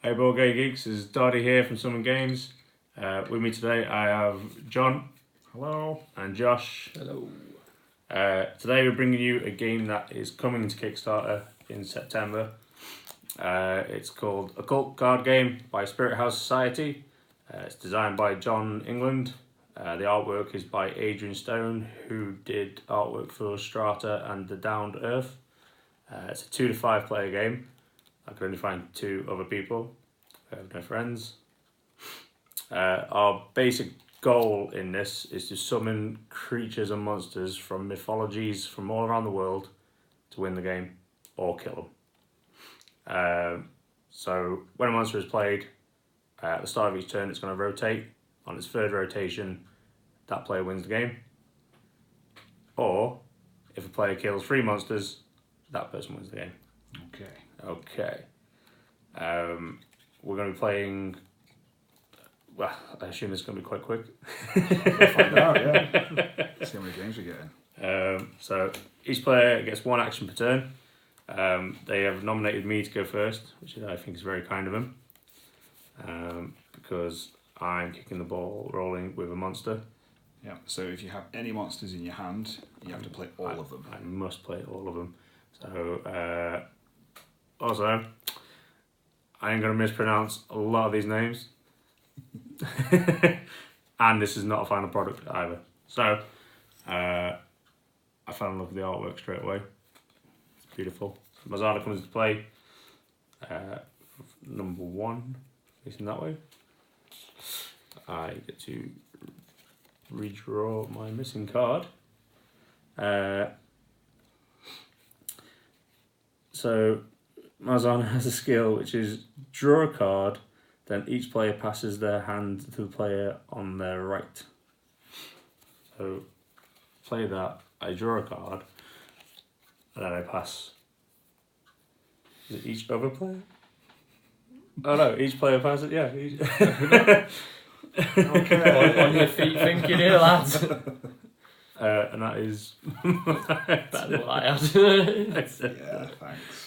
Hey board game geeks, this is Doddy here from Summon Games. With me today I have John. Hello. And Josh. Hello. Today we're bringing you a game that is coming to Kickstarter in September. It's called Occult card game by Spirit House Society. It's designed by John England. The artwork is by Adrian Stone, who did artwork for Strata and The Downed Earth. It's a 2 to 5 player game. I could only find 2 other people. I have no friends. Our basic goal in this is to summon creatures and monsters from mythologies from all around the world to win the game or kill them. So when a monster is played, at the start of each turn it's going to rotate. On its third rotation, that player wins the game. Or if a player kills 3 monsters, that person wins the game. Okay. We're going to be playing. Well, I assume it's going to be quite quick. We'll find out, yeah. See how many games we're getting. So each player gets 1 action per turn. They have nominated me to go first, which I think is very kind of them. Because I'm kicking the ball rolling with a monster. Yeah. So if you have any monsters in your hand, you have to play all of them. I must play all of them. So also, I ain't going to mispronounce a lot of these names. And this is not a final product either. So, I fell in love with the artwork straight away. It's beautiful. Mazzarda comes into play. Number 1, facing that way. I get to redraw my missing card. So Marzana has a skill which is draw a card, then each player passes their hand to the player on their right. So play that, I draw a card, and then I pass. Is it each other player? Oh no, each player passes, yeah. Okay. On your feet thinking here, lads. And that is That's what I had. Yeah, thanks.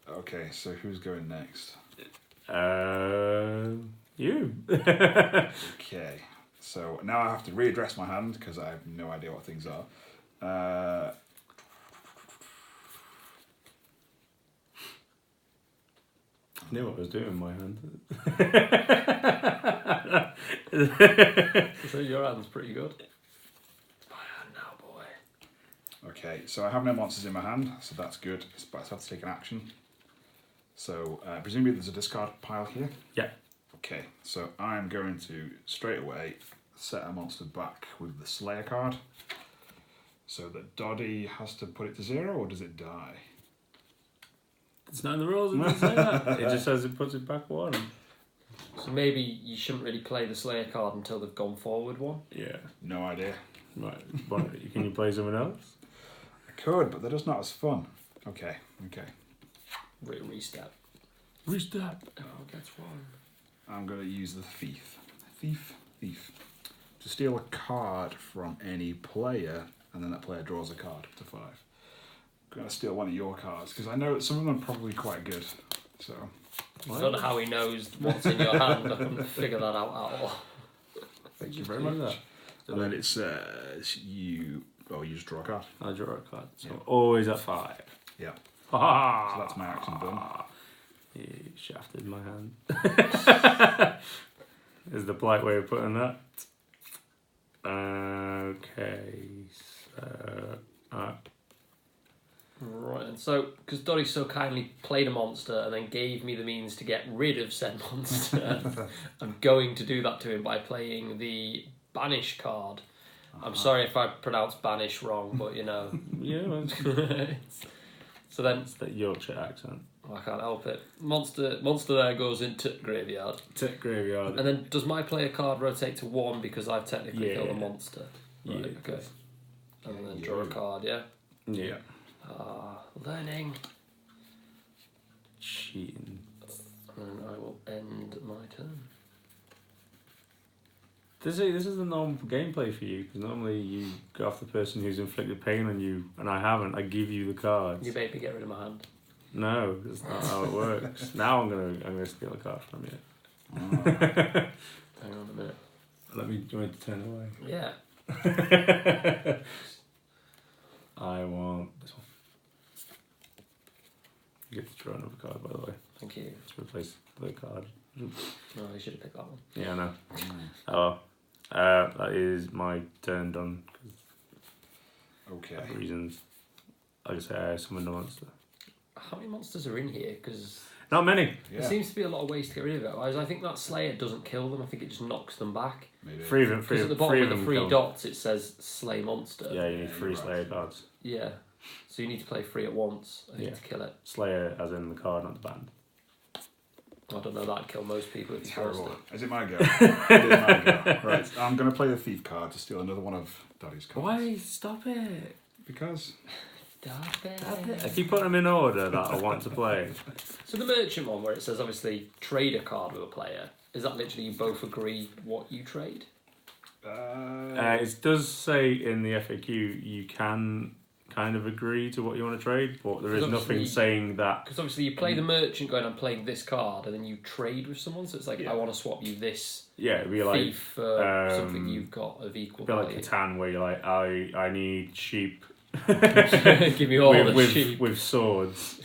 Okay, so who's going next? You. Okay, so now I have to readdress my hand because I have no idea what things are. I knew what I was doing with my hand. So your hand's pretty good. It's my hand now, boy. Okay, so I have no monsters in my hand, so that's good. But I have to take an action. So presumably there's a discard pile here. Yeah. Okay, so I'm going to straight away set a monster back with the Slayer card, so that Doddy has to put it to 0, or does it die? It's not in the rules, it doesn't say that. It just says it puts it back 1. So maybe you shouldn't really play the Slayer card until they've gone forward 1. Yeah. No idea. Right. But can you play someone else? I could, but they're just not as fun. Okay. Restep. Restep. Oh, gets 1. I'm going to use the Thief. Thief. To steal a card from any player, and then that player draws a card up to 5. I'm going to steal one of your cards, because I know that some of them are probably quite good. So. I don't know how he knows what's in your hand. I couldn't figure that out at all. Thank you very much. And then it's you. Oh, you just draw a card. I draw a card. So always at 5. Yeah. Ha! So that's my action done. You shafted my hand. Is the polite way of putting that. Okay, so... Right, and so, because Doddy so kindly played a monster and then gave me the means to get rid of said monster, I'm going to do that to him by playing the Banish card. I'm sorry if I pronounce Banish wrong, but you know. Yeah, So then... it's that Yorkshire accent. I can't help it. Monster there goes into graveyard. Tick graveyard. And then does my player card rotate to 1 because I've technically killed a monster? Right, Yeah. okay. And then draw a card, yeah? Yeah. Learning. Cheating. And I will end my turn. This is the normal gameplay for you, because normally you go off the person who's inflicted pain on you, and I haven't. I give you the cards. You made me get rid of my hand. No, that's not how it works. Now I'm gonna steal a card from you. Oh. Hang on a minute. Do you want me to turn away? Yeah. I want this one. You get to draw another card, by the way. Thank you. To replace the card. No, you should have picked that one. Yeah, I know. Mm. Oh, that is my turn done. Okay. For reasons. Like I say, I summoned a monster. How many monsters are in here? Because Not many. Yeah. there seems to be a lot of ways to get rid of it. Whereas I think that Slayer doesn't kill them. I think it just knocks them back. Maybe. Three of them. Because at the bottom of the three kill. dots it says Slay Monster. Yeah, you need Yeah, 3 you're Slayer right. cards. Yeah. So you need to play 3 at once, I think, Yeah. to kill it. Slayer, as in the card, not the band. I don't know, that'd kill most people if you forced Terrible. it. Is it my go? It is my go. Right. I'm going to play the thief card to steal another one of Daddy's cards. Why? Stop it. Because Stop it. I keep putting them in order that I want to play. So the merchant one, where it says obviously trade a card with a player, is that literally you both agree what you trade? It does say in the FAQ you can kind of agree to what you want to trade, but there is Because nothing obviously- saying that. Because obviously you play the merchant going, I'm playing this card, and then you trade with someone, so it's like, Yeah. I want to swap you this Yeah, it'd be like thief for something you've got of equal a bit like value. Catan, where you're like, I need sheep Give me all the with sheep. with swords.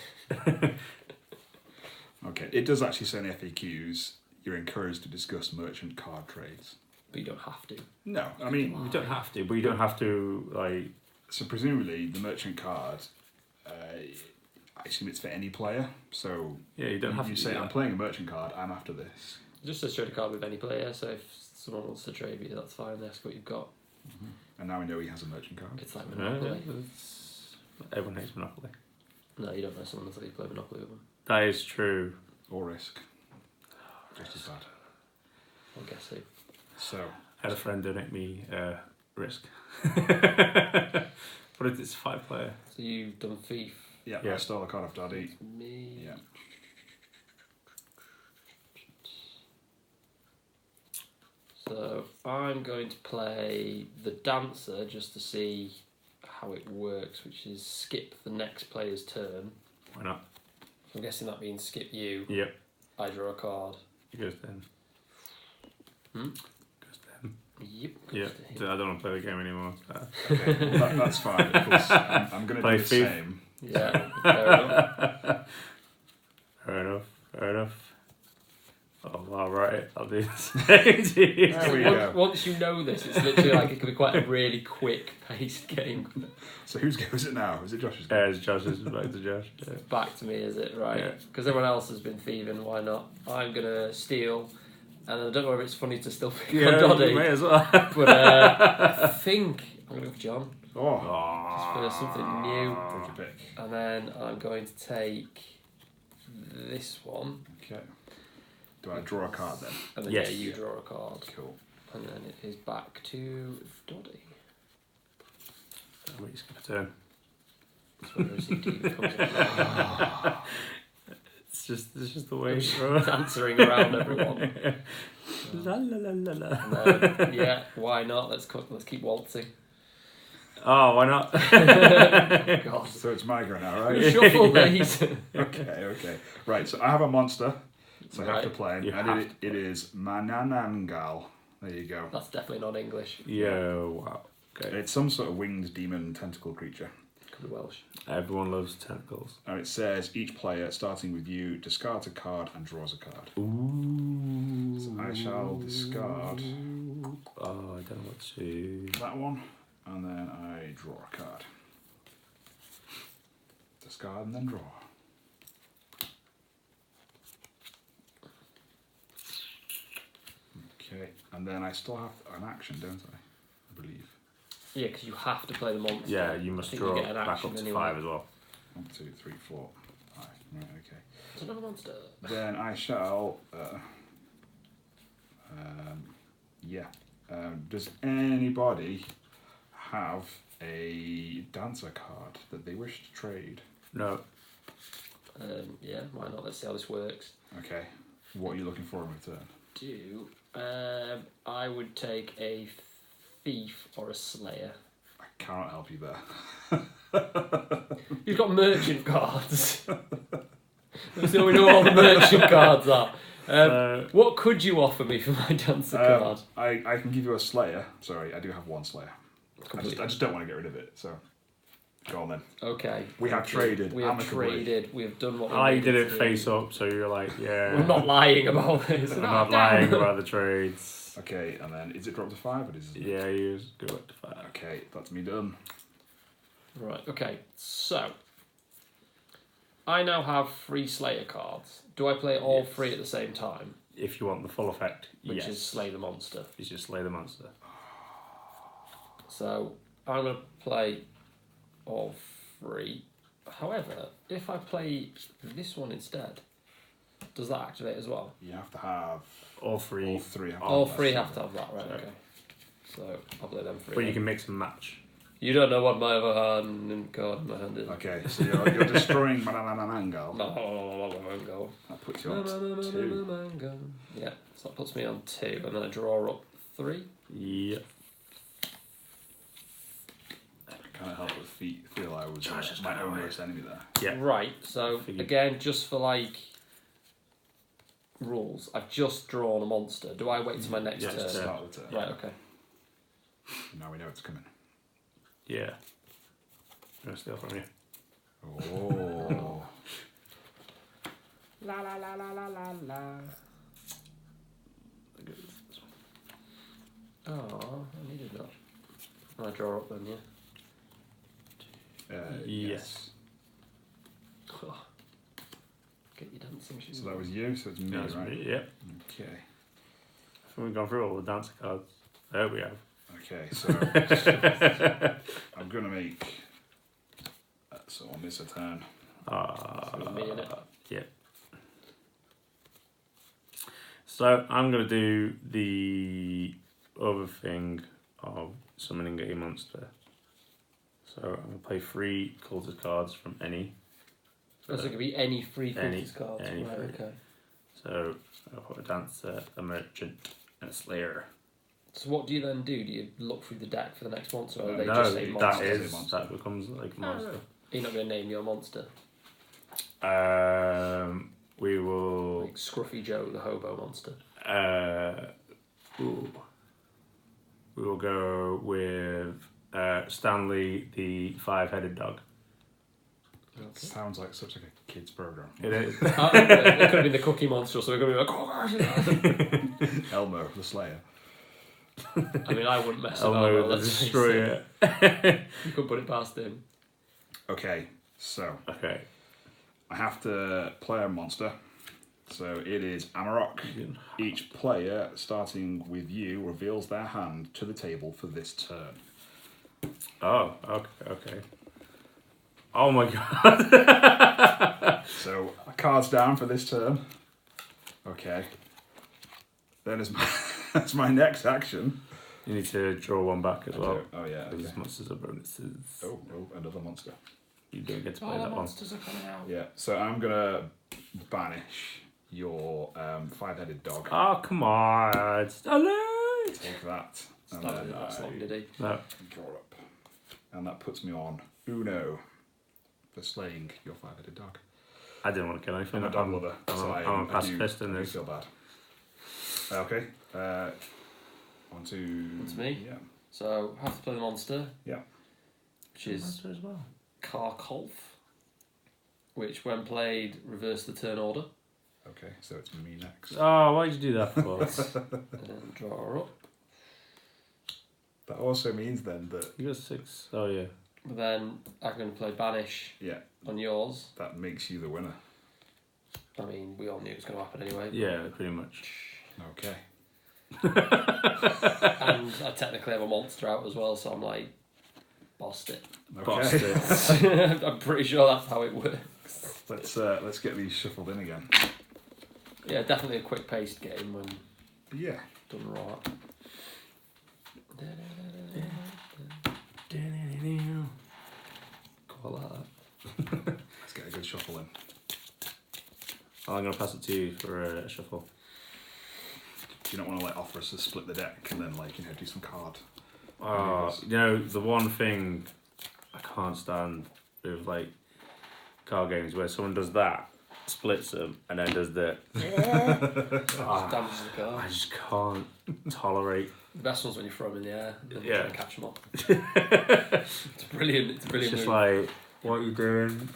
okay, it does actually say in the FAQs you're encouraged to discuss merchant card trades. But you don't have to. No, I mean, You don't have to, but you don't have to like. so presumably the merchant card, I assume it's for any player. So Yeah, you don't have you to. say do I'm that. playing a merchant card. I'm after this. It just says trade a card with any player, so if someone wants to trade with you, that's fine, that's what you've got. And now we know he has a merchant card. It's like Yeah, Monopoly. everyone hates Monopoly. No, you don't know someone until you play Monopoly with them. That is true. Or risk. Just as bad. I guess so. So I had a friend donate me Risk. But it's 5-player. So you've done thief. yeah, Yeah. I stole a card off Daddy. Me. Yeah. So I'm going to play the dancer just to see how it works, which is skip the next player's turn. Why not? I'm guessing that means skip you. Yep. I draw a card. It goes then. Hmm? Goes then. Yep. Yeah. goes to him. So I don't want to play the game anymore. Okay, well, that's fine. Because I'm going to Play do the thief. same. Yeah, fair enough. Fair enough. Fair enough. Oh, all right. I'll do the same to you. There we go. Once you know this, it's literally like it could be quite a really quick paced game. So whose go is it now? Is it Josh's go? Yeah, it's Josh's. Back to Josh. Yeah. Back to me, is it? Right. Yeah. Because everyone else has been thieving, why not? I'm going to steal. And I don't know if it's funny to still pick on Yeah, Doddy. you may as well. But I think I'm going to go for John. Oh, Just for something new. take your pick. And then I'm going to take this one. Okay. Do I draw a card then? And then Yes. yeah, you draw a card. Cool. And then it is back to Doddy. Wait, skip a turn. That's where the CT becomes a It's just the way it's going. dancing around everyone. La la la la la. And then, yeah, why not? Let's keep waltzing. Oh, why not? God. So it's my go now, right? Shuffle these. Okay. Right, so I have a monster, so I have Right. to play him. You And have it is Mananangal. There you go. That's definitely not English. Yo, wow. Okay. It's some sort of winged demon tentacle creature. Could be Welsh. Everyone loves tentacles. And it says each player, starting with you, discards a card and draws a card. Ooh. So I shall discard Oh, I don't know what to. that one, and then I draw a card. Discard and then draw. Okay, and then I still have an action, don't I believe. Yeah, because you have to play the monster. Yeah, you I must think draw you get an back action up to anyway. 5 as well. 1, 2, 3, 4, 5. Right, okay. It's another monster. Then I shall. Does anybody have a dancer card that they wish to trade? No. Yeah, why not? Let's see how this works. Okay. What are you looking for in return? I would take a thief or a slayer. I cannot help you there. You've got merchant cards. So we know what all the merchant cards are. What could you offer me for my dancer card? I can give you a Slayer. Sorry, I do have one Slayer. I just don't want to get rid of it, so go on then. Okay. We have traded. We have amicably. traded. We have done what we I needed did it to do. face up, so you're like, yeah. We're not lying about this. We're not lying about the trades. Okay, and then is it dropped to 5 or is it? Yeah, you just go up to 5. Okay, that's me done. Right, okay. So, I now have 3 Slayer cards. Do I play all 3 at the same time? If you want the full effect, Which yes. is Slay the Monster. You just slay the monster. So, I'm going to play all 3. However, if I play this one instead, does that activate as well? You have to have All 3. all 3. All 3 have to have that, right? Okay. So, I'll play them 3. But you can mix and match. You don't know what my other hand card in my hand is. Okay, so you're destroying Manananangal. Mango. That puts you on 2. Mango. Yeah, so that puts me on 2, and then I draw up 3. Yep. I can't help but feel I was Josh is my gonna own win. worst enemy there. Yeah. Right, so Figured. again, just for like rules, I've just drawn a monster. Do I wait till my next Yes, turn? sir. Start with it. Right, okay. Now we know it's coming. Yeah. I'm going to steal from you. Oh. La la la la la la la. Oh, I needed that. I draw up then, yeah. Yes. Oh. Get your dancing shoes. So that was you, so it's me, That's right? me, yep. Okay. I think we've gone through all the dancer cards. I hope we have. Okay, so I'm gonna make so on this a turn. Me in it. Yeah. So I'm gonna do the other thing of summoning a monster. So I'm gonna play 3 cultist cards from any. So it could be any free Any- cultist cards. any Right, free. okay. So I'll put a dancer, a merchant, and a slayer. So what do you then do? Do you look through the deck for the next monster, or they No, just say that monster? is monster. that becomes like a monster. You're not going to name your monster We will. like Scruffy Joe, the hobo monster. Ooh. We will go with Stanley, the 5-headed dog. Sounds like such like a kids program. It is. It could have been the Cookie Monster, so we're going to be like, Elmo, the Slayer. I mean, I wouldn't mess with Elmo Elmo. the Let's face it. Destroyer. You could put it past him. Okay, so Okay. I have to play a monster. So it is Amarok. Each player, starting with you, reveals their hand to the table for this turn. Oh, okay. Oh my god. So a card's down for this turn. Okay. Then as my that's my next action. You need to draw one back as well. Oh yeah. Okay. Because monsters are bonuses. Oh, another monster. You don't get to play Oh, that one. monsters are coming out. Yeah. So I'm gonna banish your 5-headed dog. Oh, come on. Stanley! Take that. And That then that's I long, did he? No. draw up. And that puts me on Uno for slaying your 5-headed dog. I didn't want to kill anything. I'm a dog lover, so I'm a I pacifist in do this. feel bad. Okay. On to... It's me. Yeah. So, have to play the monster. Yeah. Which is Monster as well. Karkolf. Which, when played, reverse the turn order. Okay, so it's me next. Oh, why did you do that for? And then draw her up. That also means then that, You got 6. Oh, yeah. But then I'm going to play Banish yeah, on yours. that makes you the winner. I mean, we all knew it was going to happen anyway. Yeah, pretty much. Okay. And I technically have a monster out as well, so I'm like, bossed it. Okay. Bastard. I'm pretty sure that's how it works. Let's get these shuffled in again. Yeah, definitely a quick-paced game when Yeah. done right. Go like that. Let's get a good shuffle in. I'm going to pass it to you for a shuffle. Do you not want to like offer us to split the deck and then like do some card? You know, the one thing I can't stand with like card games where someone does that, splits them, and then does the. Just damages the I card. just can't tolerate. The best one's when you throw them in the air and Yeah. try to catch them up. It's brilliant. It's a It's brilliant just move. like, what are you doing?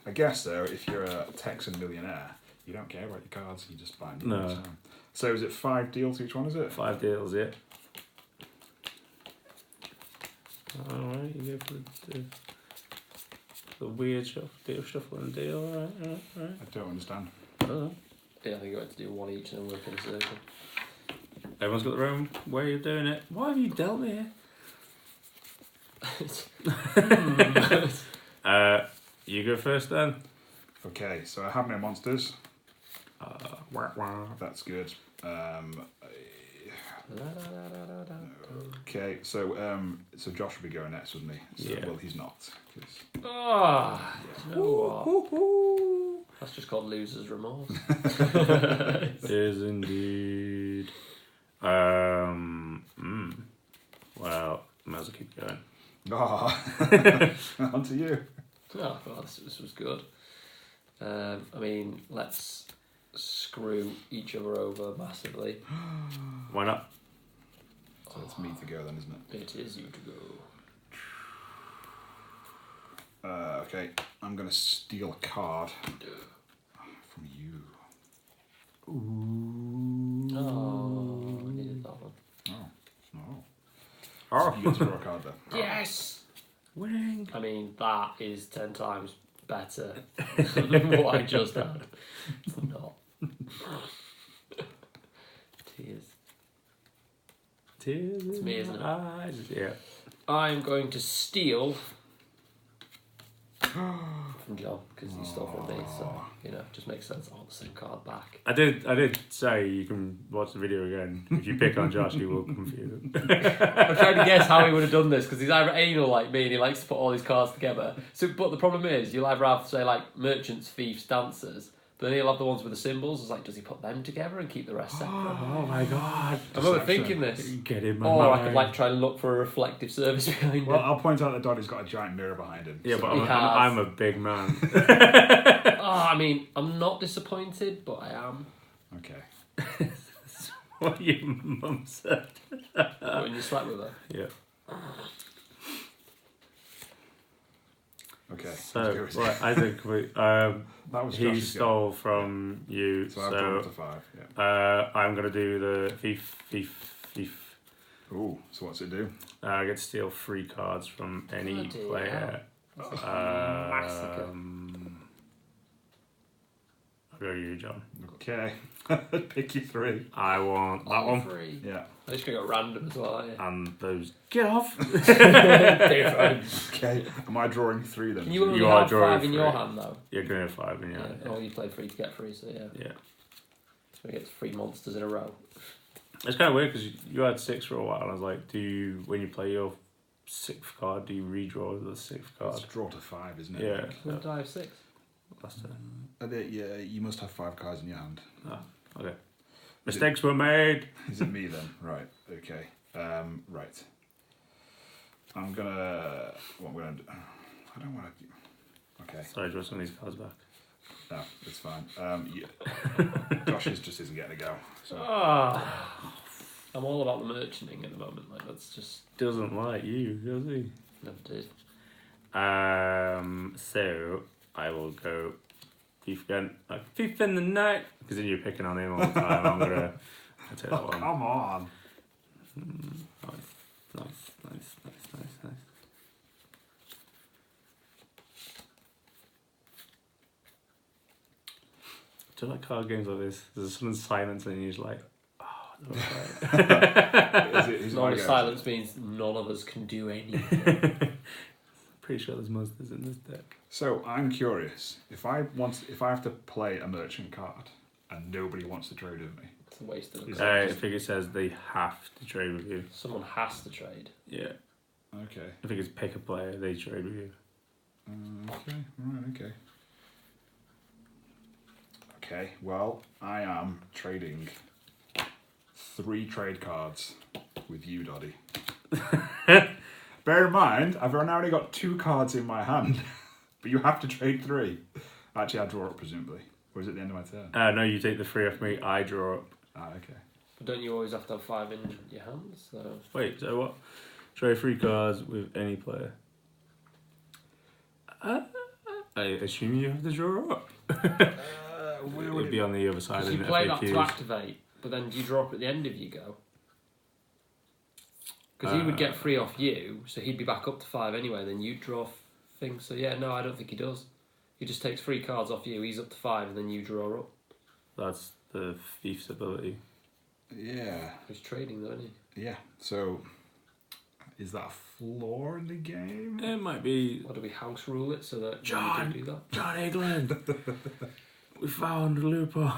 I guess though, if you're a Texan millionaire, you don't care about your cards. You just buy them. No. So is it 5 deals each one? Is it? 5 deals, yeah. Alright, you go for the weird shuffle and deal. Alright. I don't understand. Yeah, I think you had to do one each and then work in a circle. Everyone's got their own way of doing it. Why have you dealt me here? You go first then. Okay, so I have no monsters. Wah, wah. That's good. Okay, so Josh will be going next, wouldn't he? So, Yeah. Well, he's not. 'Cause- Ah, you know what? That's just called loser's remorse. Is indeed. Well, might as well keep going. On to you. Oh, well, this was good. I mean, let's screw each other over massively. Why not? So it's me to go then, isn't it? It is you to go. Okay, I'm going to steal a card from you. Oh, I needed that one. Oh. You get to draw a card then. Yes! Winning. I mean, that is 10 times better than what I just had. It's not. Tears. Tears. It's me, isn't it? Eyes. Yeah. I'm going to steal from John because he stole from me, so you know, it just makes sense. I want the same card back. I did say you can watch the video again. If you pick on Josh, he will confuse him. I'm trying to guess how he would have done this because he's either anal like me and he likes to put all these cards together. So, but the problem is, you'll either have to say like merchants, thieves, dancers, but then he'll have the ones with the symbols. It's like, does he put them together and keep the rest separate? Oh my god. I'm overthinking this. Get in my Or I mind. could like try and look for a reflective service behind Well, it. I'll point out that Doddy's got a giant mirror behind him. Yeah, so- but He I'm has. a big man. I mean, I'm not disappointed, but I am. Okay. What your mum said. When you slept with her. Yeah. Okay. So, right, I think that was he Josh's stole from you. go. So I've gone up to 5. Yeah. I'm going to do the thief. Ooh. So what's it do? I get to steal 3 cards from any Bloody player. Massacre. I'll go you, John. Okay. Pick your 3. I want that one. Free. Yeah. I'm just going to go random as well, aren't you? And those. Get off! Different. Okay. Am I drawing 3 then? You only You are have drawing 5 in your free. hand, though. You're going to 5 in your Yeah. hand. Oh, you played 3 to get 3, so yeah. Yeah. So we get 3 monsters in a row. It's kind of weird because you had 6 for a while. And I was like, when you play your 6th card, do you redraw the 6th card? It's draw to 5, isn't it? Yeah. When did I have 6? Last time. Yeah, you must have 5 cards in your hand. Oh, okay. Mistakes were made. Is it me then? Right. Okay. Right. I'm gonna. What I'm gonna do? I don't want to. Okay. Sorry, draw some of these cards back. No, it's fine. Yeah. Josh's just isn't getting a go. So. I'm all about the merchanting at the moment. Like, that's just Doesn't like you, does he? never did. So I will go thief again. Thief in the night. Because then you're picking on him all the time. I'm gonna take that one. Come on. Nice. Do you like card games like this? There's some silence and you're just like, oh, that was right. Is it Long silence means none of us can do anything. Pretty sure there's monsters in this deck. So I'm curious. If I have to play a merchant card and nobody wants to trade with me, It's a waste of Is a I think it says they have to trade with you. Someone has to trade. Yeah. okay. I think it's pick a player, they trade with you. Okay. Right. Okay. Okay. Well, I am trading 3 trade cards with you, Doddy. Bear in mind, I've now only got 2 cards in my hand, but you have to trade 3. Actually, I draw up, presumably. Or is it the end of my turn? No, you take the 3 off me, I draw up. Ah, okay. But don't you always have to have 5 in your hands? So Wait, so what? Trade 3 cards with any player. I assume you have to draw up. It would be on the other side of you the play that to FAQs. activate, but then do you draw up at the end of your go? Because he would get 3 off you, so he'd be back up to 5 anyway. Then you'd draw things. So yeah, no, I don't think he does. He just takes 3 cards off you. He's up to 5, and then you draw up. That's the thief's ability. Yeah. He's trading though, isn't he? Yeah. So, is that a flaw in the game? It might be. Or do we house rule it so that John, you do that? John England. We found a loophole.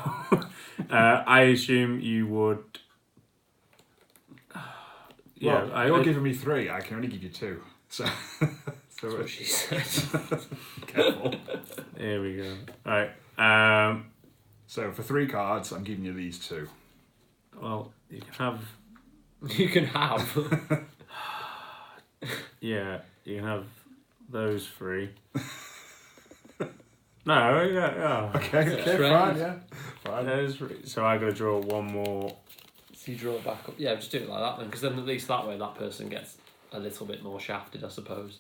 I assume you would. Yeah, well, you're giving me 3. I can only give you 2. So, That's what she said. careful. Here we go. Right. So for 3 cards, I'm giving you these 2. Well, you can have. You can have. Yeah, you can have those 3. No, yeah. Okay, Trade. fine, yeah. Fine. Those 3. So I got to draw 1 more. So you draw it back up. Yeah, just do it like that then, because then at least that way that person gets a little bit more shafted, I suppose.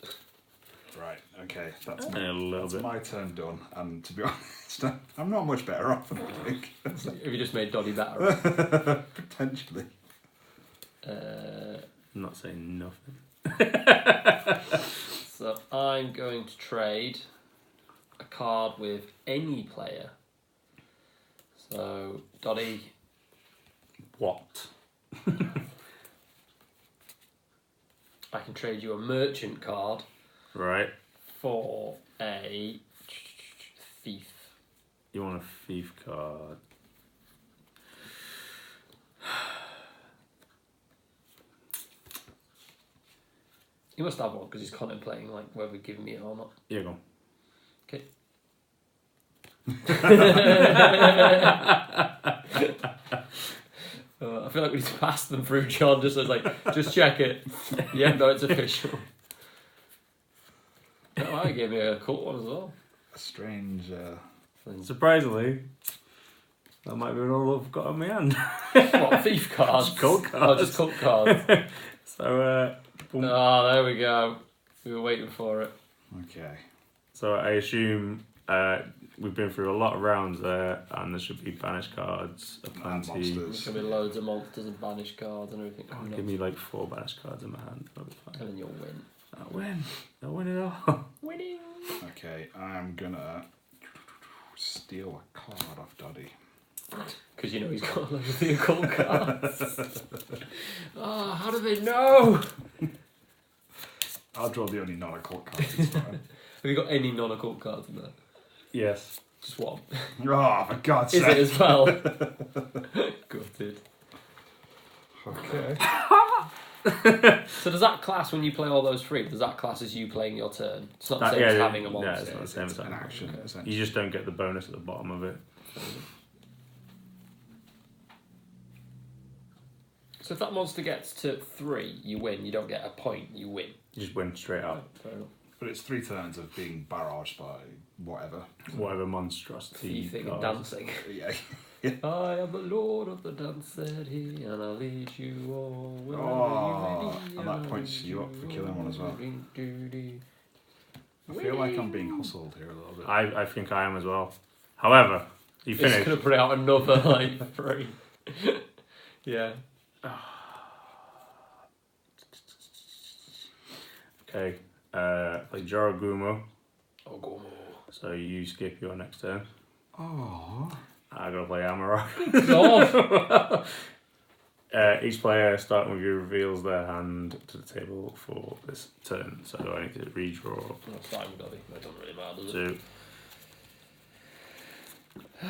Right, okay. That's, A little bit. my turn done. And to be honest, I'm not much better off, I think. Have you just made Doddy better? Potentially. I'm not saying nothing. So I'm going to trade a card with any player. So Doddy, What? I can trade you a merchant card Right. for a thief. You want a thief card. He must have one because he's contemplating like whether giving me it or not. Yeah, go on. Okay. I feel like we need to pass them through, John, just as like, just check it. Yeah, no, it's official. Oh, I gave me a cool one as well. A strange... Surprisingly, that might be all I've got on my hand. What, thief cards? Just cult Oh, cards. just cult cards. So, boom. Oh, there we go. We were waiting for it. Okay. So I assume we've been through a lot of rounds there, and there should be banished cards aplenty. monsters. There's going to be loads of monsters and banished cards and everything coming Give up. me like 4 banished cards in my hand. That'll be fine. And then you'll win. I'll win. I'll win it all. Winning! Okay, I'm gonna steal a card off Doddy. Because you know he's got a load of the occult cards. Oh, how do they know? I'll draw the only non-occult cards this time. Have you got any non-occult cards in there? Yes. Just one. Oh, for God's Is sake. it as well? Gutted. Okay. So does that class when you play all those 3? Does that class as you playing your turn? It's not the same as having a monster. Yeah, it's not the same as It's an having action, Okay. essentially. You just don't get the bonus at the bottom of it. So if that monster gets to 3, you win. You don't get a point. You win. You just win straight up. Fair enough. But it's 3 turns of being barraged by whatever. Whatever monstrosity. Thieving and cards. dancing. Yeah. I am the lord of the dance, said he, and I'll lead you all. Oh, and that points you up for killing one as well. I feel like I'm being hustled here a little bit. I think I am as well. However, you It's finished. gonna put out another like 3. Yeah. Okay. Like Jorogumo. Oh, go on. So you skip your next turn. Oh. I gotta play Amarok. God. Each player, starting with you, reveals their hand to the table for this turn. So I need to redraw That's fine, Dobby. That doesn't really matter, does it? 2.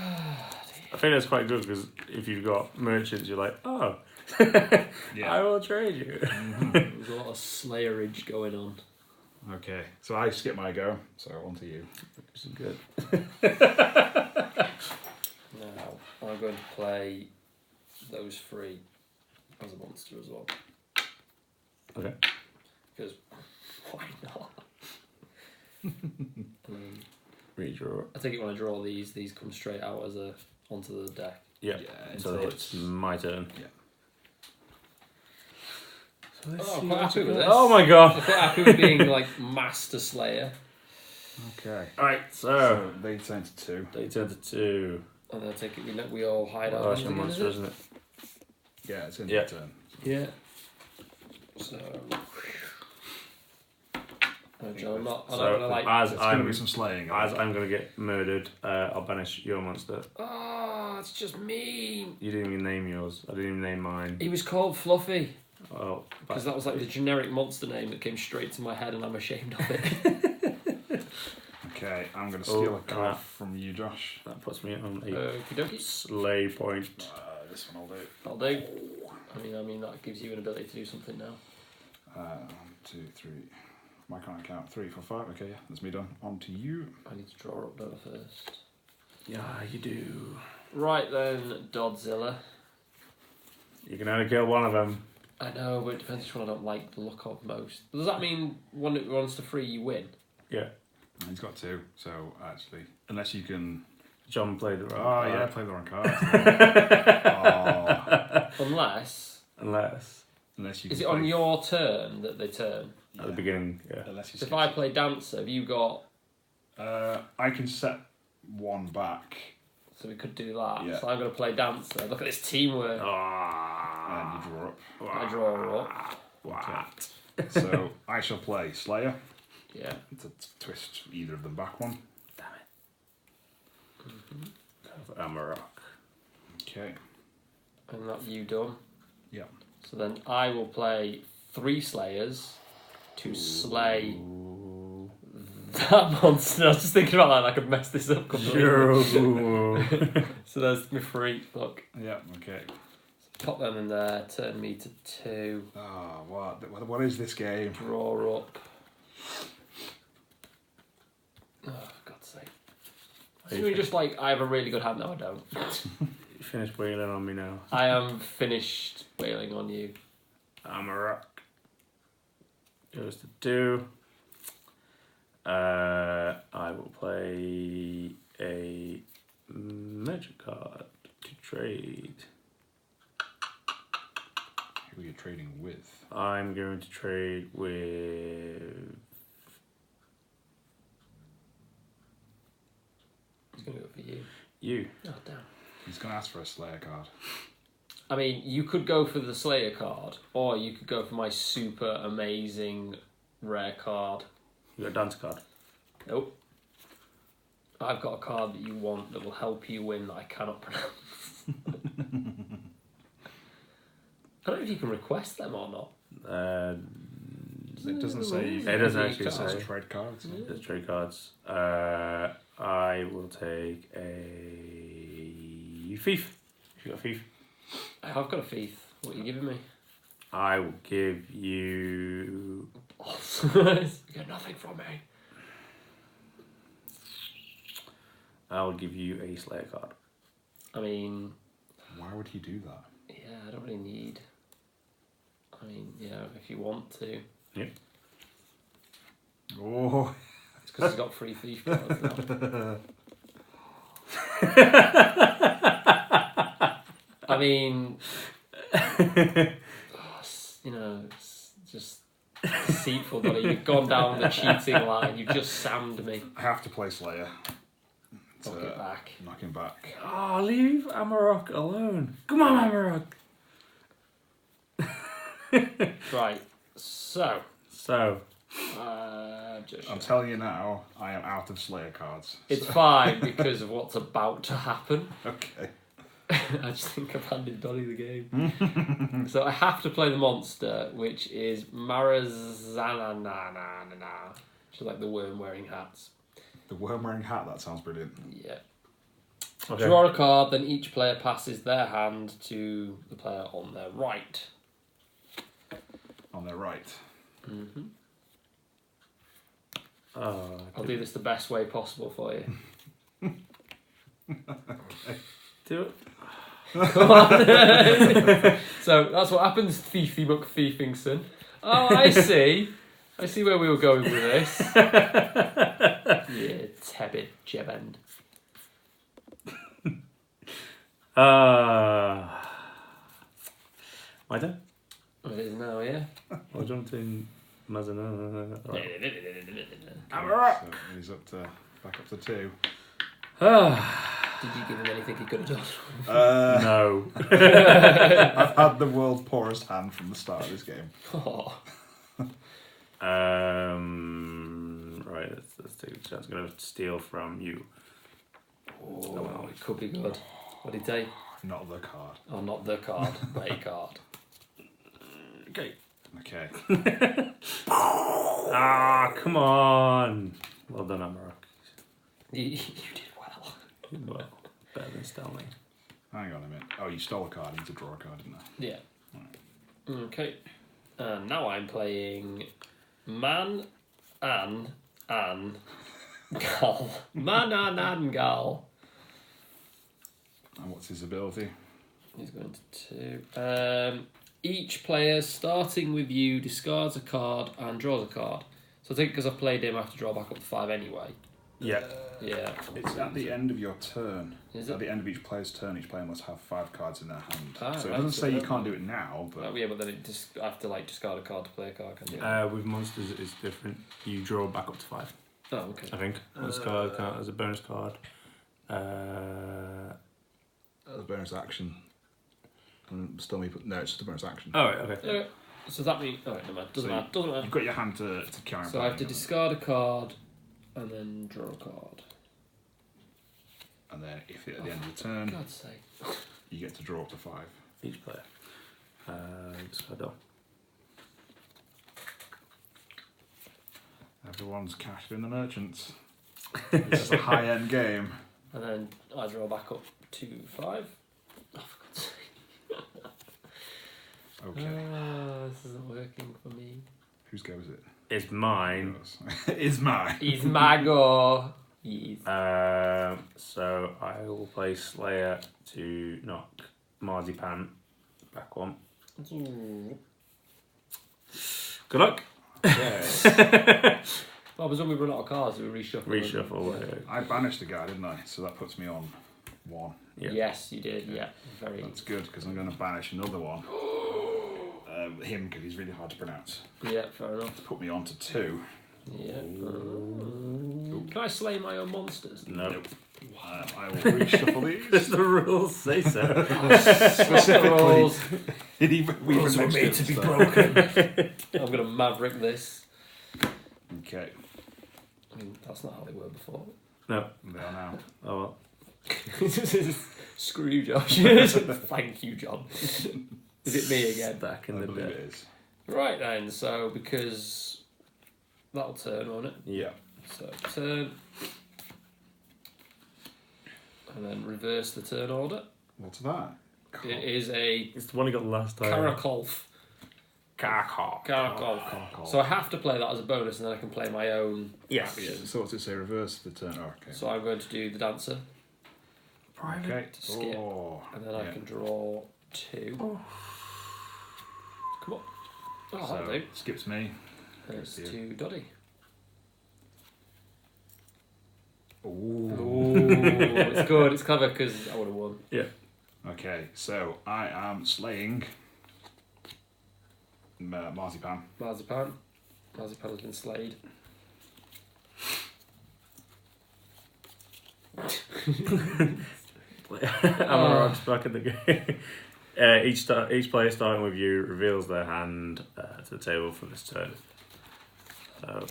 I think that's quite good because if you've got merchants, you're like, oh, I will trade you. There's a lot of slayerage going on. Okay, so I skip my go, so on to you. Which is good. Now, I'm going to play those 3 as a monster as well. Okay. Because why not? Redraw. I think you want to draw these. These come straight out as onto the deck. Yeah. Yeah, So it's my turn. Yeah. So let's Oh, see I'm quite what happy you with got. this. Oh my I'm god. quite happy with being like Master Slayer. Okay. Alright, So they turn to 2. they turn to 2. And then I take it we all hide Oh, our that's hands your again, monster, is it? isn't it? Yeah, it's in Yeah. their turn. Yeah. So. No, John, I'm not gonna like. as There's going to I'm be some slaying. as I'm gonna get murdered, I'll banish your monster. Oh, it's just mean. You didn't even name yours. I didn't even name mine. He was called Fluffy Oh, because that was like the generic monster name that came straight to my head, and I'm ashamed of it. Okay, I'm going to steal a card crap. from you, Josh. that puts me on a Okie dokie. slay point. This one will do. I'll do. I mean that gives you an ability to do something now. 1, 2, 3. I can't count. 3, 4, 5. Okay, yeah, that's me done. On to you. I need to draw up though first. Yeah, you do. Right then, Dodzilla. You can only kill one of them. I know, but it depends which one I don't like the look of most. Does that mean one that runs to 3 you win? Yeah. He's got 2, so actually, unless you can. John played the Oh, wrong yeah, I card. played the wrong card. Unless you can. Is it on your turn that they turn? At the beginning, yeah. Unless you So if I play Dancer, have you got... I can set 1 back. So we could do that. Yeah. So I'm going to play Dancer. Look at this teamwork. Ah. And you draw up. I draw up. What? So I shall play Slayer Yeah. to twist either of them back 1. Damn it. I'm a rock. Okay. And that you done. Yeah. So then I will play 3 Slayers to slay Ooh. that monster. I was just thinking about that and I could mess this up completely. So there's my 3. Look. Yeah. Okay. Pop them in there. Turn me to 2. Oh, what is this game? Draw up. Oh, for God's sake. So we just like, I have a really good hand. No, I don't. You finished wailing on me now. I am finished wailing on you. I'm a rock. Goes to 2. I will play a magic card to trade. Who are you trading with? I'm going to trade with... It's going to go for you. you. Oh, damn. He's going to ask for a Slayer card. I mean, you could go for the Slayer card, or you could go for my super amazing rare card. You got a dance card. Nope. I've got a card that you want that will help you win that I cannot pronounce. I don't know if you can request them or not. It doesn't say. It doesn't actually It's say. trade cards. There's trade cards. I will take a thief. If you got a thief. I have got a thief. What are you giving me? I will give you... You get nothing from me. I'll give you a Slayer card. I mean, Why would he do that? yeah, I don't really need. I mean, yeah, if you want to. Yep. Oh, It's because he's got 3 thief cards now. I mean, you know, it's just deceitful, Donny. You've gone down the cheating line. You've just sammed me. I have to play Slayer. Knock it back. Knock him back. Oh, leave Amarok alone. Come on, Amarok. Right, so. So, Just I'm telling you now, I am out of Slayer cards. it's fine because of what's about to happen. Okay. I just think I've handed Donny the game. So I have to play the monster, which is Marazanana. Which is like the worm wearing hats. The worm wearing hat, that sounds brilliant. Yeah. okay. Draw a card, then each player passes their hand to the player on their right. On their right. Mm-hmm. Oh, I'll do this the best way possible for you. do it. Come on. So that's what happens, Thiefy McThiefingson. Oh, I see. I see where we were going with this. Yeah, tebid jebend. My turn? It is now, yeah. I jumped in Mazana. Right. So he's back up to 2. Did you give him anything he could have done? No. I've had the world's poorest hand from the start of this game. Oh. Right, let's take a chance. I'm going to steal from you. Oh, it could be good. What did he take? Not the card. Oh, not the card, but a card. Okay. Okay. Come on. Well done, Amarok. You did well. Well, better than Stanley. Hang on a minute. Oh, you stole a card. You need to draw a card, didn't I? Yeah. Okay. And now I'm playing Man and Gal. Man and Gal. And what's his ability? He's going to 2. Each player, starting with you, discards a card and draws a card. So I think because I've played him, I have to draw back up to 5 anyway. Yeah. Yeah. It's at the end of your turn. Is At it? the end of each player's turn, each player must have 5 cards in their hand. Ah, so it right, doesn't so say you that- can't do it now, but Yeah, but then I have to discard a card to play a card, can you? With monsters, it's different. You draw back up to 5, Oh, okay. I think. This card count as a bonus card. as a bonus action. And still me put no, it's just a bonus action. Oh, right, okay. Yeah. So that means... Oh, never mind. Doesn't So matter. Doesn't matter. You've got your hand to carry on. So I have to playing, discard a card and then draw a card. and then if at the end of the turn, God's sake. you get to draw up to 5. Each player. Discard all. Everyone's cashed in the merchants. This is a high-end game. And then I draw back up to 5. Oh, for God's sake. Okay. This isn't working for me. Whose go is it? It's mine. Yours. It's mine. He's Mago. Yes. So I will play Slayer to knock Marzipan back 1. Good luck. Yes. Well, when we run out of cards, we reshuffle. Reshuffle. I banished a guy, didn't I? So that puts me on 1. Yeah. Yes, you did. Yeah, very. That's good because I'm going to banish another one. Him because he's really hard to pronounce. Yeah, fair enough. Put me on to 2. Yeah. Can I slay my own monsters? No. Nope. I will reshuffle Because these. the rules say so. Specifically, Rules. did he? We Rules were made to be broken. I'm gonna maverick this. Okay, I mean, that's not how they were before. No. they are now. Oh well. Screw you, Josh. Thank you, John. Is it me again? Back in I the believe day. it is. Right then, so because that'll turn, won't it? Yeah. So turn. And then reverse the turn order. What's that? It is a It's the one I got last time. Karakolf. Karakol. Karakolf. So I have to play that as a bonus and then I can play my own Yes. actions. So what's it say? Reverse the turn. Oh, okay. So I'm going to do the dancer Okay. to skip. Oh, And then I yeah. can draw 2. Come on. Oh, that'll So do. skips me. There's Goes to 2 Doddy. Ooh. Ooh, it's good. It's clever because I would have won. Yeah. Okay, so I am slaying Marzipan. Marzipan. Marzipan has been slayed. Amarok's back in the game. Each player starting with you reveals their hand to the table for this turn. So.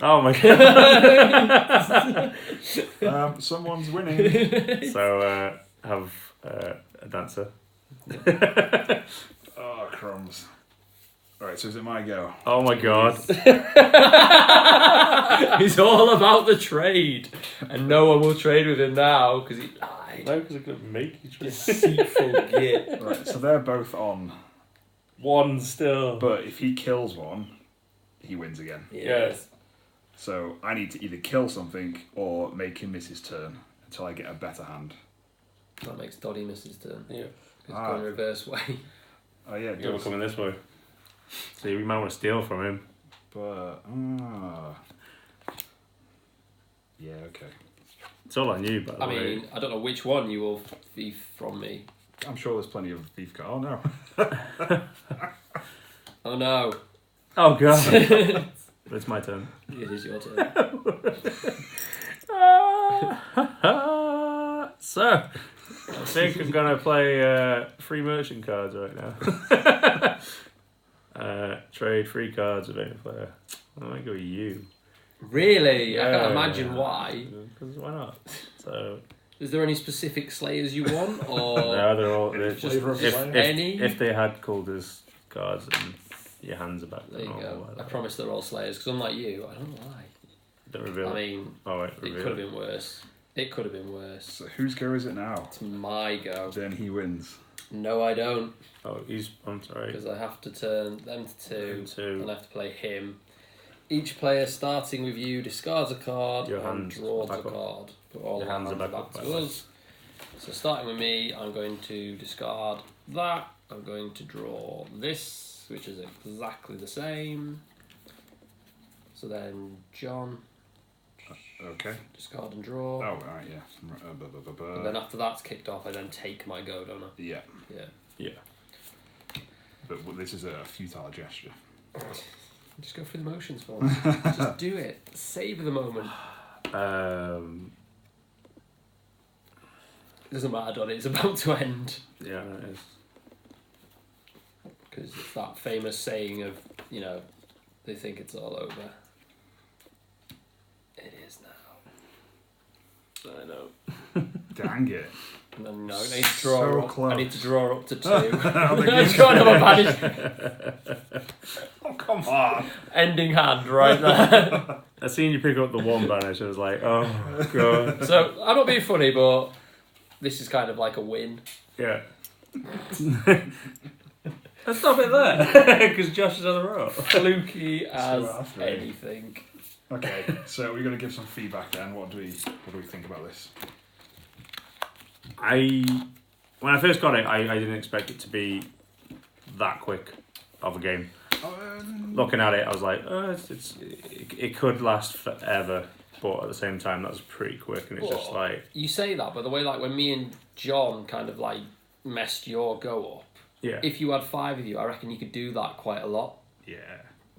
Oh my god! Someone's winning. So have a dancer. Oh, crumbs. Alright, so is it my go? Oh my god! He's all about the trade, and no one will trade with him now because he lied. No, because I couldn't make you. Deceitful git. Right, so they're both on. One still. But if he kills one, he wins again. Yes. So I need to either kill something or make him miss his turn until I get a better hand. That makes Doddy miss his turn. Yeah. It's going reverse way. Oh yeah, it You're does. coming this way. So we might want to steal from him. But yeah, okay. It's all on you, by the I way. mean, I don't know which one you will thief from me. I'm sure there's plenty of thief cards. Oh no. Oh no. Oh god. It's my turn. It is your turn. So, I think I'm gonna play free merchant cards right now. Trade free cards with any player. I'm gonna go with you. Really? I can't imagine why. Because why not? So. Is there any specific slayers you want, or No, they're all. They're just flavour of slayer? any? If they had cultist cards and your hands are back, There you then go. I'll- I promise they're all slayers, because unlike you, I don't lie. Don't reveal. I mean, Oh wait, it reveal. could have been worse. It could have been worse. So whose go is it now? It's my go. Then he wins. No, I don't, Oh, I'm sorry. because I have to turn them to Them two. and I have to play him. Each player, starting with you, discards a card Your and hands draws back a up. card. Put all Your our hands are back up, by the way. us. So starting with me, I'm going to discard that. I'm going to draw this, which is exactly the same. So then John, Okay. discard and draw. Oh right, yeah. And then after that's kicked off, I then take my go, don't I? Yeah, Yeah. Yeah. but this is a futile gesture. Just go through the motions for me. Just do it. Savor the moment. It doesn't matter, Donny. It's about to end. Yeah, it is. Because it's that famous saying of, you know, they think it's all over. It is now. I know. Dang it. And then, no, I need to draw So up. close. I need to draw up to 2. Oh, I've got another banish. Oh come on. Ending hand right there. I seen you pick up the one banish. I was like, oh god. So, I'm not being funny, but this is kind of like a win. Yeah. Let's stop it there, because Josh is on the road. Fluky as So after. anything. Okay, so we're gonna give some feedback then. What do we think about this? When I first got it, I didn't expect it to be that quick of a game. Looking at it, I was like, oh, it could last forever, but at the same time, that was pretty quick, and it's just Well, like, you say that, but the way like when me and John kind of like messed your go up, yeah, if you had 5 of you, I reckon you could do that quite a lot. Yeah.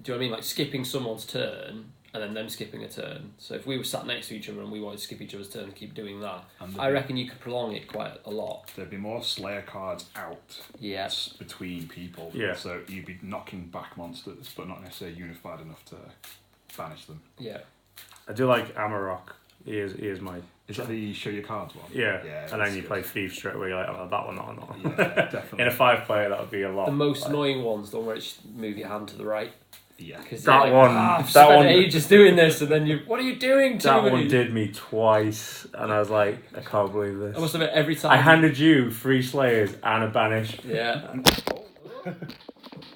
Do you know what I mean? Like skipping someone's turn and then them skipping a turn. So if we were sat next to each other and we wanted to skip each other's turn and keep doing that, I reckon you could prolong it quite a lot. There'd be more Slayer cards out Yeah. between people. Yeah. So you'd be knocking back monsters, but not necessarily unified enough to banish them. Yeah. I do like Amarok. He is my Is that the show your cards one? yeah. Yeah. And then that's you good. play Thief straight away. You're like, oh, that one, that one, that one. Yeah, definitely. In a 5-player, that would be a lot. The most like, annoying one's the one where it's move your hand to the right. Yeah. Because That like, one- I've that spent one- ages doing this, and then you, what are you doing to That me? one did me twice, and I was like, I can't believe this. I must admit, every time. I handed you 3 Slayers and a banish. Yeah.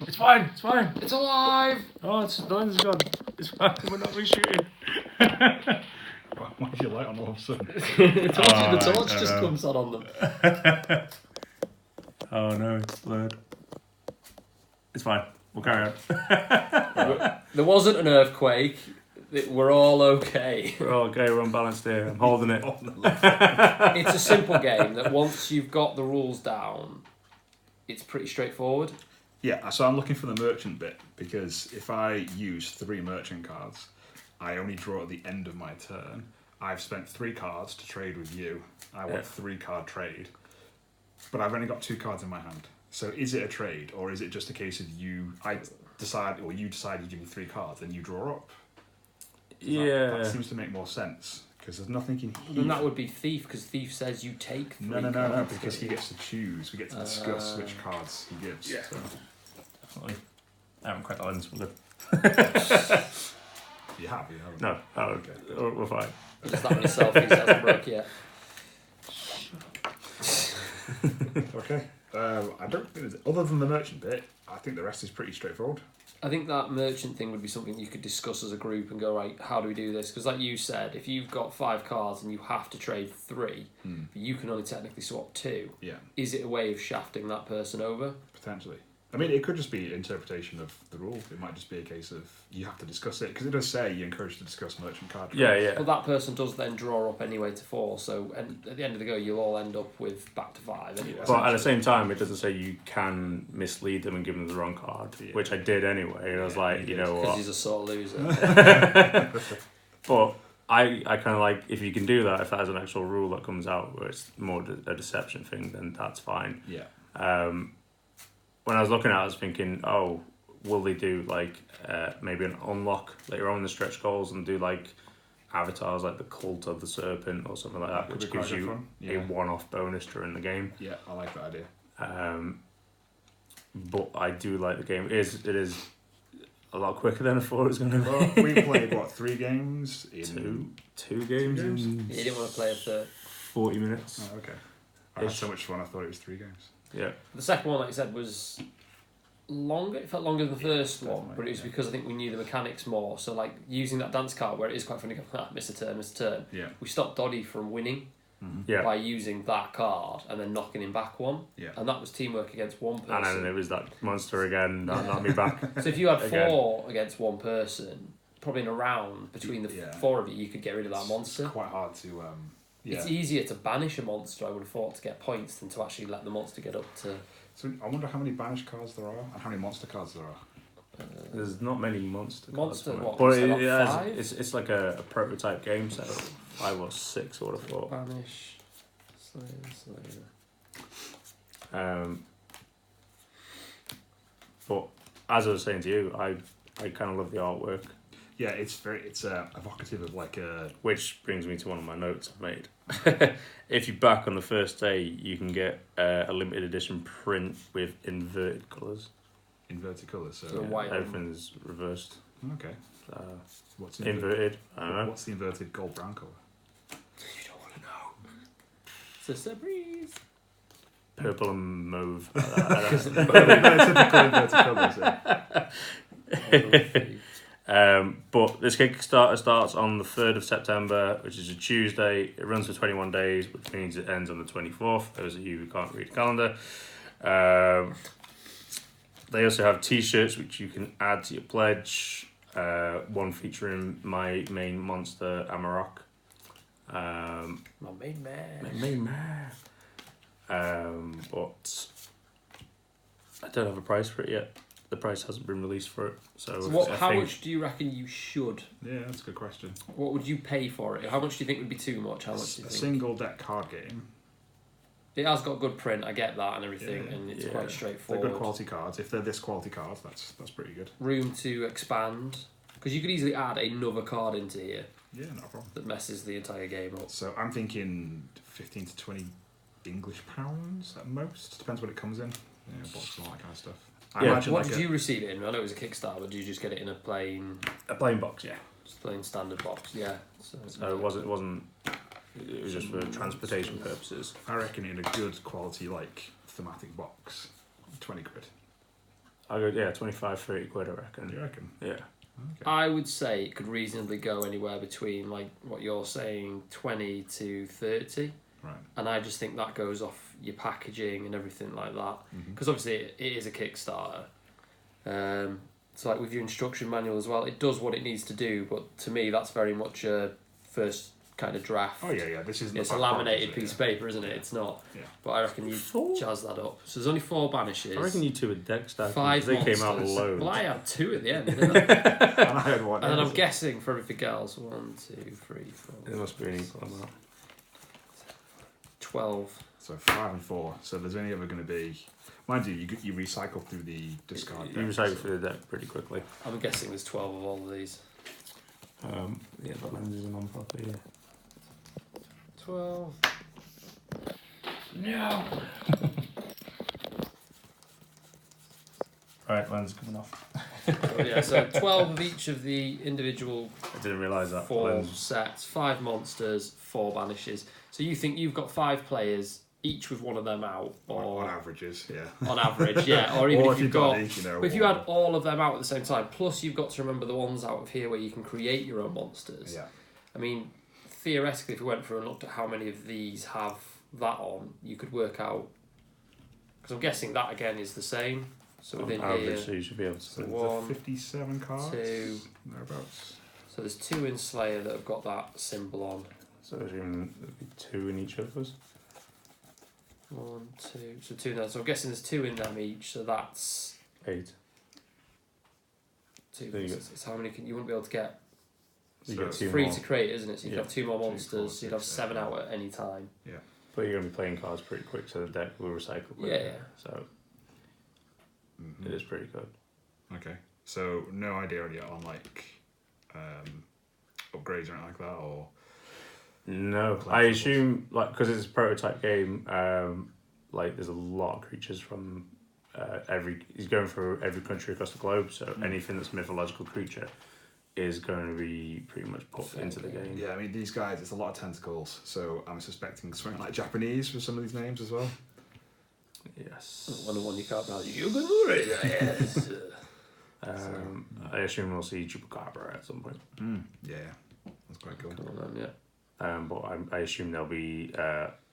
It's fine, it's fine. It's alive! Oh, the lens is gone. It's fine, we're not reshooting. Why is your light on all of a sudden? the torch I just know. comes on them. Oh no, it's blurred. It's fine, we'll carry on. There wasn't an earthquake. We're all okay. We're all okay, we're unbalanced here. I'm holding it. It's a simple game that once you've got the rules down, it's pretty straightforward. Yeah, so I'm looking for the merchant bit, because if I use 3 merchant cards, I only draw at the end of my turn. I've spent 3 cards to trade with you. I want 3-card trade. But I've only got 2 cards in my hand. So is it a trade, or is it just a case of you decide you give me 3 cards and you draw up? Yeah. That seems to make more sense, because there's nothing in here. Then that would be Thief, because Thief says you take 3 No, cards. because he gets to choose. We get to discuss which cards he gives. Yeah. So. Definitely. I haven't cracked the lens, we're good. You have, you haven't. No, oh, okay. We're fine. Just that many selfies hasn't broke yet. Okay. I don't think there's, other than the merchant bit, I think the rest is pretty straightforward. I think that merchant thing would be something you could discuss as a group and go, right, how do we do this? Because like you said, if you've got 5 cards and you have to trade 3, but you can only technically swap 2, Yeah, is it a way of shafting that person over? potentially. I mean, it could just be interpretation of the rule. It might just be a case of you have to discuss it because it does say you're encouraged to discuss merchant card. Yeah. Well, that person does then draw up anyway to 4, so and at the end of the go, you'll all end up with back to 5 anyway. But at the same time, it doesn't say you can mislead them and give them the wrong card, which I did anyway. And I was like, you know Because what? he's a sore loser. But I kind of like, if you can do that, if that is an actual rule that comes out where it's more a deception thing, then that's fine. Yeah. When I was looking at it, I was thinking, oh, will they do like maybe an unlock later on in the stretch goals and do like avatars like the Cult of the Serpent or something like that, which gives you a one-off bonus during the game. Yeah, I like that idea. But I do like the game. It is a lot quicker than I thought it was going to be. Well, we played, 3 games? Two games in You didn't want to play a third. 40 minutes. Oh, okay. I had so much fun, I thought it was 3 games. Yeah. The second one, like I said, was longer. It felt longer than the first one, but it was because I think we knew the mechanics more. So, like, using that dance card where it is quite funny, miss a turn. Yeah. We stopped Doddy from winning by using that card and then knocking him back 1. Yeah. And that was teamwork against one person. And then it was that monster again that knocked me back. So if you had 4 against one person, probably in a round between the 4 of you, you could get rid of that monster. It's quite hard to... It's easier to banish a monster, I would have thought, to get points than to actually let the monster get up to... So I wonder how many banished cards there are and how many monster cards there are. There's not many monster cards. What? But Five? it's like a prototype game, so 5 or 6 I would have thought. Banish, Slayer. But as I was saying to you, I kind of love the artwork. Yeah, it's evocative of like a... Which brings me to one of my notes I've made. If you back on the first day, you can get a limited edition print with inverted colours. Inverted colours, so... white everything's reversed. Okay. What's inverted? I don't know. What's the inverted gold-brown colour? You don't want to know. It's a breeze. Purple and mauve. But this Kickstarter starts on the 3rd of September, which is a Tuesday. It runs for 21 days, which means it ends on the 24th. Those of you who can't read the calendar. They also have T-shirts, which you can add to your pledge. One featuring my main monster, Amarok. My main man. My main man. But I don't have a price for it yet. The price hasn't been released for it. So how much do you reckon you should? Yeah, that's a good question. What would you pay for it? How much do you think would be too much? How much do you think? A single deck card game. It has got good print, I get that and everything, and it's quite straightforward. They're good quality cards. If they're this quality cards, that's pretty good. Room to expand. Because you could easily add another card into here. Yeah, not a problem. That messes the entire game up. So I'm thinking 15 to 20 English pounds at most. Depends what it comes in. Yeah, box and all that kind of stuff. What did you receive it in? I know it was a Kickstarter, but did you just get it in a plain... A plain box, yeah. Just plain standard box, yeah. So it wasn't... It was just for transportation purposes. I reckon in a good quality, like, thematic box, 20 quid. I go, 25, 30 quid, I reckon. You reckon? Yeah. Okay. I would say it could reasonably go anywhere between, like, what you're saying, 20 to 30. Right. And I just think that goes off your packaging and everything like that. Because obviously it is a Kickstarter. So like with your instruction manual as well, it does what it needs to do, but to me that's very much a first kind of draft. Oh yeah, this isn't. It's a laminated piece of paper, isn't it? It's not. Yeah. But I reckon you jazz that up. So there's only 4 banishes. I reckon you 2 with deck stack. 5 they monsters. came out alone. Well, I had 2 at the end, didn't I? And I had one. And then I'm guessing for everything else, 1, 2, 3, 4. It must be an equal amount. 12. So 5 and 4. So there's only ever going to be. Mind you, you recycle through the discard. You recycle through the deck pretty quickly. I'm guessing there's 12 of all of these. Yeah, the lenses are non-proper, yeah. 12. No! Right, lens coming off. So 12 of each of the individual I didn't realise that. 4 Lens. sets, 5 monsters, 4 banishes. So you think you've got 5 players, each with one of them out, or on averages, yeah. on average, yeah. Or even or if you've got, but if you had all of them out at the same time, plus you've got to remember the ones out of here where you can create your own monsters. Yeah. I mean, theoretically, if we went through and looked at how many of these have that on, you could work out. Because I'm guessing that again is the same. So on within average, here, so you should be able to. So There's one, 57 cards. two. Thereabouts. so there's 2 in Slayer that have got that symbol on. So assume there'd be 2 in each of those. 1, 2, so 2 there. So I'm guessing there's 2 in them each. So that's 8. 2. There you go. So how many can you wouldn't be able to get? You So get it's 2 Free more. to create, isn't it? So you Yeah. could have 2 more 2, 4, monsters. So you'd have 6, 7 8. out at any time. But you're going to be playing cards pretty quick, so the deck will recycle quickly. Yeah, yeah. So Mhm. it is pretty good. Okay. So no idea yet on like upgrades or anything like that, or No, Collectibles. I assume because it's a prototype game. There's a lot of creatures from he's going through every country across the globe. So anything that's a mythological creature is going to be pretty much put into the game. yeah. I mean, these guys, it's a lot of tentacles, so I'm suspecting something like Japanese for some of these names as well. Yes. One you can't pronounce. Yes. I assume we'll see Chupacabra at some point. Yeah, that's quite cool. Come on, then, yeah. But I assume there'll be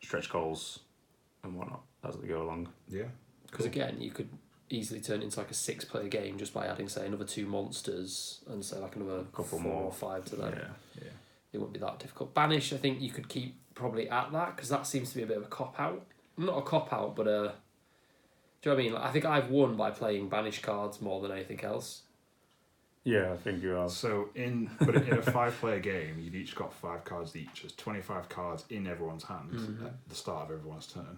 stretch goals and whatnot as they go along. Yeah, Because again, you could easily turn it into like a 6-player game just by adding, say, another 2 monsters and say like another Couple 4 more. or 5 to them. yeah. It wouldn't be that difficult. Banish, I think you could keep probably at that because that seems to be a bit of a cop out. Not a cop out, but a. Do you know what I mean? Like, I think I've won by playing Banish cards more than anything else. Yeah, I think you are. So in a 5-player game, you've each got 5 cards each. There's 25 cards in everyone's hands at the start of everyone's turn.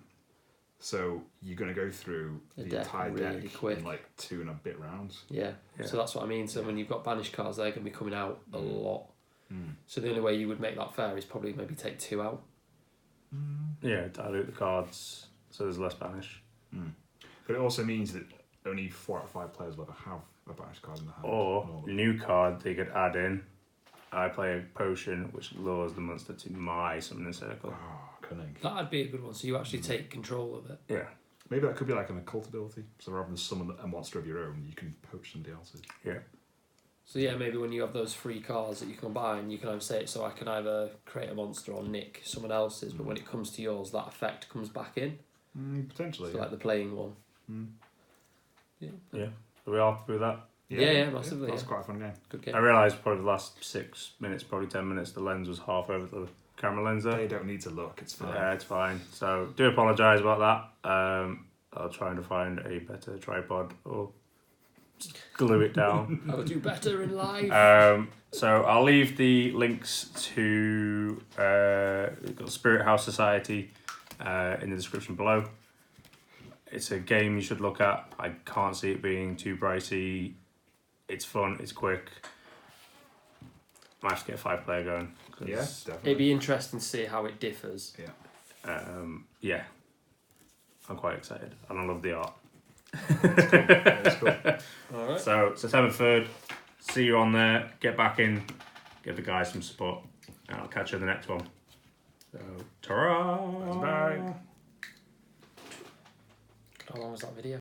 So you're going to go through The the deck entire really deck quick. in like 2 and a bit rounds. Yeah. Yeah. So that's what I mean. So when you've got Banish cards, they're going to be coming out a lot. Mm. So the only way you would make that fair is probably maybe take 2 out. Yeah, dilute the cards so there's less banish. But it also means that only 4 out of 5 players will ever have a Banish card in the hand. Or normally. new card they could add in. I play a potion which lures the monster to my summoning circle. Oh, cunning. That'd be a good one. So you actually take control of it. Yeah, Maybe that could be like an occult ability. So rather than summon a monster of your own, you can poach somebody else's. yeah. So yeah, maybe when you have those free cards that you can buy, and you can either say it so I can either create a monster or nick someone else's, but when it comes to yours, that effect comes back in. Potentially. So like the playing one. Yeah. Are we happy with that? Yeah, massively, That's yeah. quite a fun game. Good game. I realised probably the last 6 minutes, probably 10 minutes, the lens was half over the camera lens there. They don't need to look, it's fine. Yeah, it's fine. So do apologise about that. I'll try to find a better tripod or just glue it down. I will do better in life. So I'll leave the links to we've got Spirit House Society in the description below. It's a game you should look at. I can't see it being too pricey. It's fun. It's quick. Might have to get a 5-player going. 'Cause, Yeah, definitely. It'd be interesting to see how it differs. Yeah. yeah. I'm quite excited, and I love the art. That's cool. All right. So September 3rd, see you on there. Get back in, give the guys some support, and I'll catch you in the next one. So, ta-ra! Bye. How long was that video?